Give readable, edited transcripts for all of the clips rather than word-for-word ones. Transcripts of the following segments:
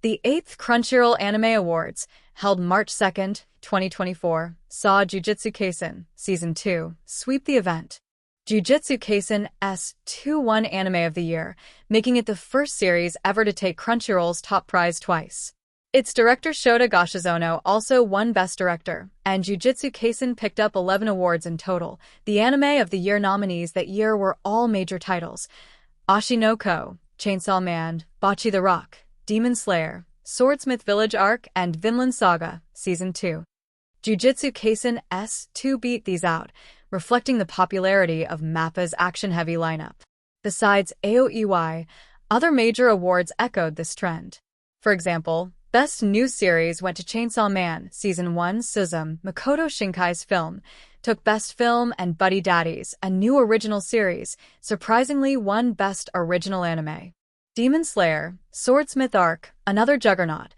The 8th Crunchyroll Anime Awards, held March 2, 2024, saw Jujutsu Kaisen, Season 2, sweep the event. Jujutsu Kaisen 2 won Anime of the Year, making it the first series ever to take Crunchyroll's top prize twice. Its director Shota Gashizono also won Best Director, and Jujutsu Kaisen picked up 11 awards in total. The Anime of the Year nominees that year were all major titles: Ashi no Ko, Chainsaw Man, Bocce the Rock, Demon Slayer, Swordsmith Village Arc, and Vinland Saga, Season 2. Jujutsu Kaisen S2 beat these out, reflecting the popularity of MAPPA's action-heavy lineup. Besides AOEY, other major awards echoed this trend. For example, Best New Series went to Chainsaw Man, Season 1. Suzume, Makoto Shinkai's film, took Best Film, and Buddy Daddies, a new original series, surprisingly won Best Original Anime. Demon Slayer, Swordsmith Arc, another juggernaut,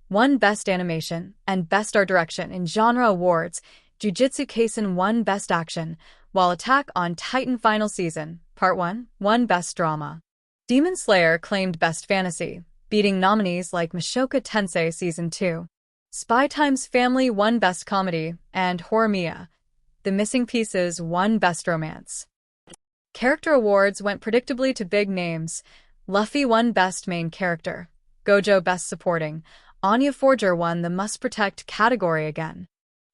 won Best Animation and Best Art Direction in Genre Awards. Jujutsu Kaisen won Best Action, while Attack on Titan Final Season, Part 1, won Best Drama. Demon Slayer claimed Best Fantasy, beating nominees like Mushoku Tensei Season 2. Spy Time's Family won Best Comedy, and Horimiya, The Missing Pieces won Best Romance. Character awards went predictably to big names. Luffy won Best Main Character, Gojo Best Supporting, Anya Forger won the Must Protect category again.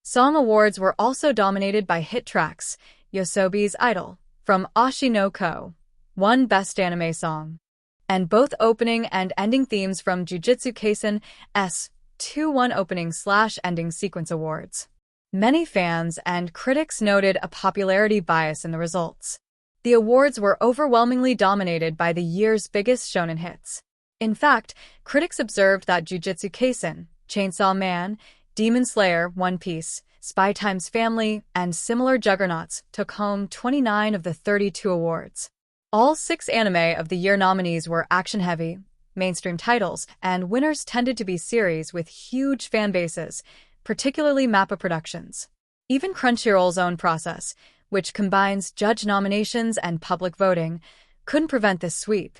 Song awards were also dominated by hit tracks. Yosobi's Idol, from Ashi no Ko, won Best Anime Song. And both opening and ending themes from Jujutsu Kaisen S2 won opening/ending sequence awards. Many fans and critics noted a popularity bias in the results. The awards were overwhelmingly dominated by the year's biggest shonen hits. In fact, critics observed that Jujutsu Kaisen, Chainsaw Man, Demon Slayer, One Piece, Spy Time's Family, and similar juggernauts took home 29 of the 32 awards. All 6 Anime of the Year nominees were action-heavy, mainstream titles, and winners tended to be series with huge fan bases, particularly MAPPA Productions. Even Crunchyroll's own process, which combines judge nominations and public voting, couldn't prevent this sweep.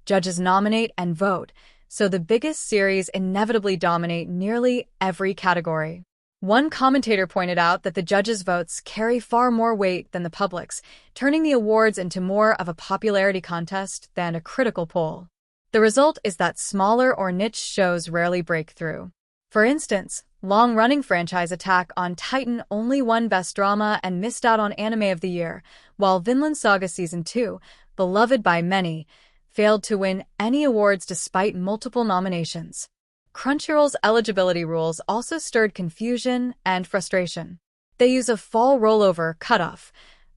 Judges nominate and vote, so the biggest series inevitably dominate nearly every category. One commentator pointed out that the judges' votes carry far more weight than the public's, turning the awards into more of a popularity contest than a critical poll. The result is that smaller or niche shows rarely break through. For instance, long-running franchise Attack on Titan only won Best Drama and missed out on Anime of the Year, while Vinland Saga Season 2, beloved by many, failed to win any awards despite multiple nominations. Crunchyroll's eligibility rules also stirred confusion and frustration. They use a fall rollover cutoff.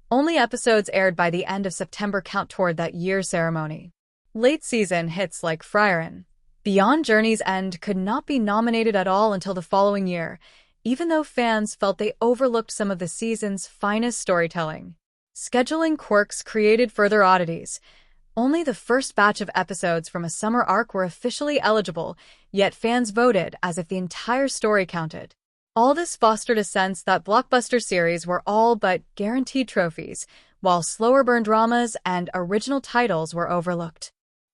Only episodes aired by the end of September count toward that year's ceremony. Late-season hits like Frieren, Beyond Journey's End could not be nominated at all until the following year, even though fans felt they overlooked some of the season's finest storytelling. Scheduling quirks created further oddities. Only the first batch of episodes from a summer arc were officially eligible, yet fans voted as if the entire story counted. All this fostered a sense that blockbuster series were all but guaranteed trophies, while slower-burn dramas and original titles were overlooked.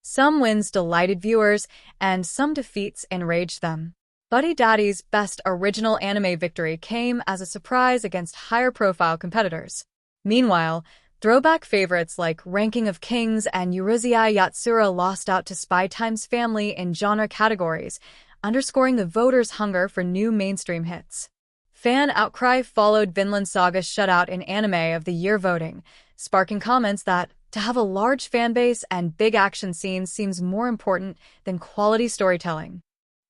Some wins delighted viewers, and some defeats enraged them. Buddy Daddy's Best Original Anime victory came as a surprise against higher-profile competitors. Meanwhile, throwback favorites like Ranking of Kings and Urusei Yatsura lost out to Spy Time's Family in genre categories, underscoring the voters' hunger for new mainstream hits. Fan outcry followed Vinland Saga's shutout in Anime of the Year voting, sparking comments that to have a large fanbase and big action scenes seems more important than quality storytelling.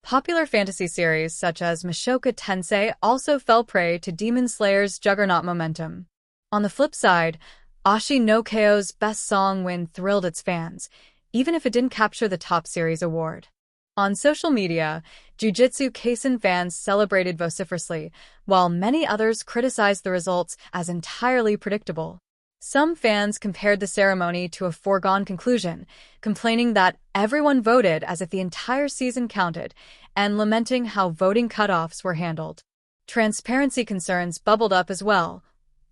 Popular fantasy series such as Mushoku Tensei also fell prey to Demon Slayer's juggernaut momentum. On the flip side, Ashi no Ko's Best Song win thrilled its fans, even if it didn't capture the top series award. On social media, Jujutsu Kaisen fans celebrated vociferously, while many others criticized the results as entirely predictable. Some fans compared the ceremony to a foregone conclusion, complaining that everyone voted as if the entire season counted, and lamenting how voting cutoffs were handled. Transparency concerns bubbled up as well.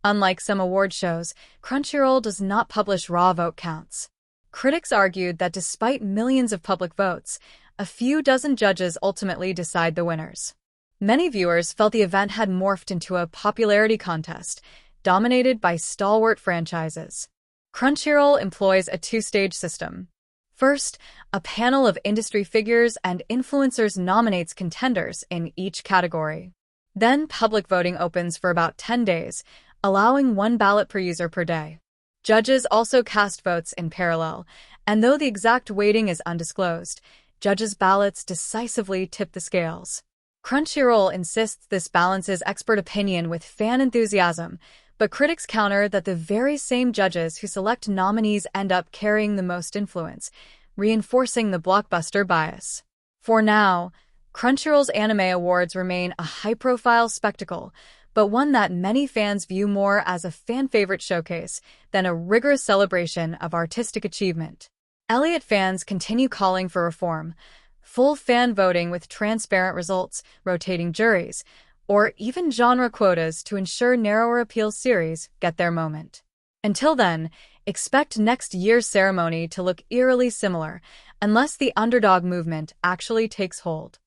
Unlike some award shows, Crunchyroll does not publish raw vote counts. Critics argued that despite millions of public votes, a few dozen judges ultimately decide the winners. Many viewers felt the event had morphed into a popularity contest, dominated by stalwart franchises. Crunchyroll employs a two-stage system. First, a panel of industry figures and influencers nominates contenders in each category. Then, public voting opens for about 10 days, allowing one ballot per user per day. Judges also cast votes in parallel, and though the exact weighting is undisclosed, judges' ballots decisively tip the scales. Crunchyroll insists this balances expert opinion with fan enthusiasm, but critics counter that the very same judges who select nominees end up carrying the most influence, reinforcing the blockbuster bias. For now, Crunchyroll's Anime Awards remain a high-profile spectacle, but one that many fans view more as a fan-favorite showcase than a rigorous celebration of artistic achievement. Elliott fans continue calling for reform, full fan voting with transparent results, rotating juries, or even genre quotas to ensure narrower appeal series get their moment. Until then, expect next year's ceremony to look eerily similar, unless the underdog movement actually takes hold.